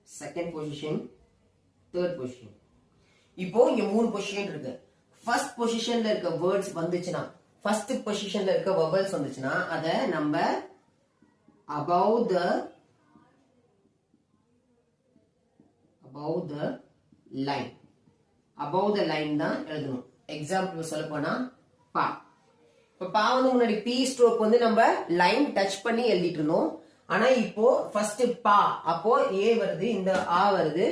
Second position, third position. இப்போ இங்க 3 position இருக்கு. ஃபர்ஸ்ட் பொசிஷன்ல இருக்க வேர்ட்ஸ் வந்துச்சுன்னா, ஃபர்ஸ்ட் பொசிஷன்ல இருக்க வவல்ஸ் வந்துச்சுன்னா அத நம்ம above the line, above the line தான் எழுதணும். எக்ஸாம்பிள் சொல்ல போனா பா. இப்ப பா வந்து முன்னாடி பி ஸ்ட்ரோக் வந்து நம்ம லைன் டச் பண்ணி எழுதிட்டு இருந்தோம். ஆனா இப்போ ஃபர்ஸ்ட் பா, அப்போ ஏ வருது, இந்த ஆ வருது.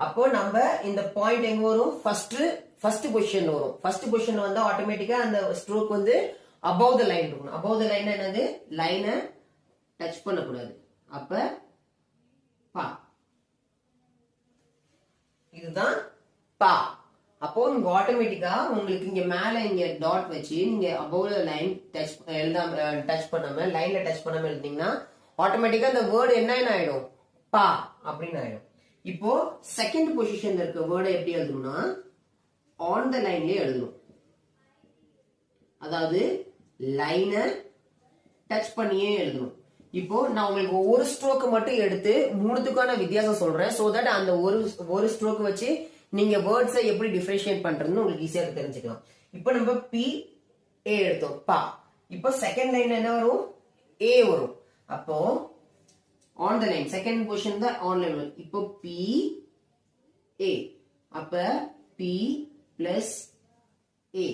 அப்போ நம்ம இந்த பாயிண்ட் எங்க வரும்? ஃபர்ஸ்ட் பொசிஷன்ல வரும். ஃபர்ஸ்ட் பொசிஷன்ல வந்தா ஆட்டோமேட்டிக்கா அந்த ஸ்ட்ரோக் வந்து above the line இருக்கணும். above the line என்னது? லைனை டச் பண்ணக்கூடாது. அப்ப பா, இதுதான் பா. அப்போ நீங்க ஆட்டோமேட்டிக்கா உங்களுக்கு இங்க மேல இங்க டாட் வச்சு நீங்க above the line டச் பண்ணாம, லைன்ல டச் பண்ணாம எழுதினீங்கன்னா ஆட்டோமேட்டிக்கா இந்த வேர்டு என்ன ஆயிடும்? பா அப்படின்னு ஆயிடும். இப்போ செகண்ட் பொசிஷன்ல இருக்க வேர்டை எப்படி எழுதணும்னா ஆன் த லைன்லயே எழுதணும். அதாவது லைனை டச் பண்ணியே எழுதணும். இப்போ நான் உங்களுக்கு ஒவ்வொரு ஸ்ட்ரோக் மட்டும் எடுத்து 3த்துக்கான வித்தியாசம் சொல்றேன். சோ தட் அந்த ஒரு ஸ்ட்ரோக் வச்சு நீங்க வேர்ட்ஸை எப்படி டிஃபரன்ஷியேட் பண்றதுன்னு உங்களுக்கு ஈஸியா தெரிஞ்சுக்கலாம். இப்போ நம்ம பி ஏ எடுத்தோம், பா. இப்போ செகண்ட் லைன்ல என்ன வரும்? ஏ வரும். அப்போ on the line second position தான் ஆன் லைன். இப்போ பி ஏ, அப்ப பி பிளஸ் ஏ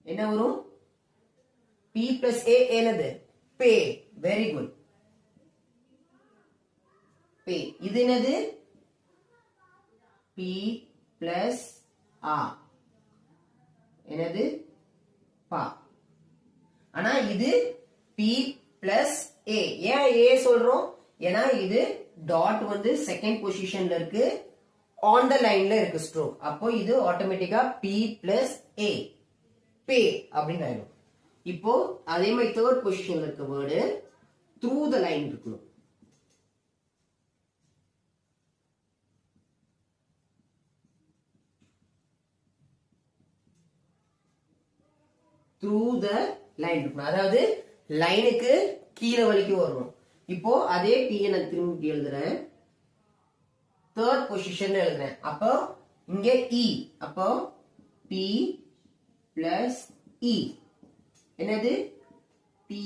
என்ன வரும்? பி பிளஸ் ஏ என்னது? பே. Very good. பே. இது என்னது? பி பிளஸ் ஆ என்னது? பா. ஆனா இது பி பிளஸ் ஏ. ஏன் ஏ சொல்றோம்? ஏன்னா இது டாட் வந்து செகண்ட் பொசிஷன்ல இருக்கு, ஆன் த லைன்ல இருக்கு ஸ்ட்ரோக். அப்போ இது ஆட்டோமேட்டிக்கா பி பிளஸ் ஏ, பே அப்படின்னு ஆயிடும். இப்போ அதே மாதிரி தேர்ட் பொசிஷன்ல இருக்க வேர்டு த்ரூ த லைன் இருக்கணும். த்ரூ த லைன் இருக்கணும். அதாவது லைனுக்கு கீழே வரைக்கும் வரணும். இப்போ அதே பி நான் திரும்பி எழுதுறேன், தேர்ட் பொசிஷன் எழுதுறேன். அப்போ இங்க இ, அப்போ பி பிளஸ் இ என்னது? பி.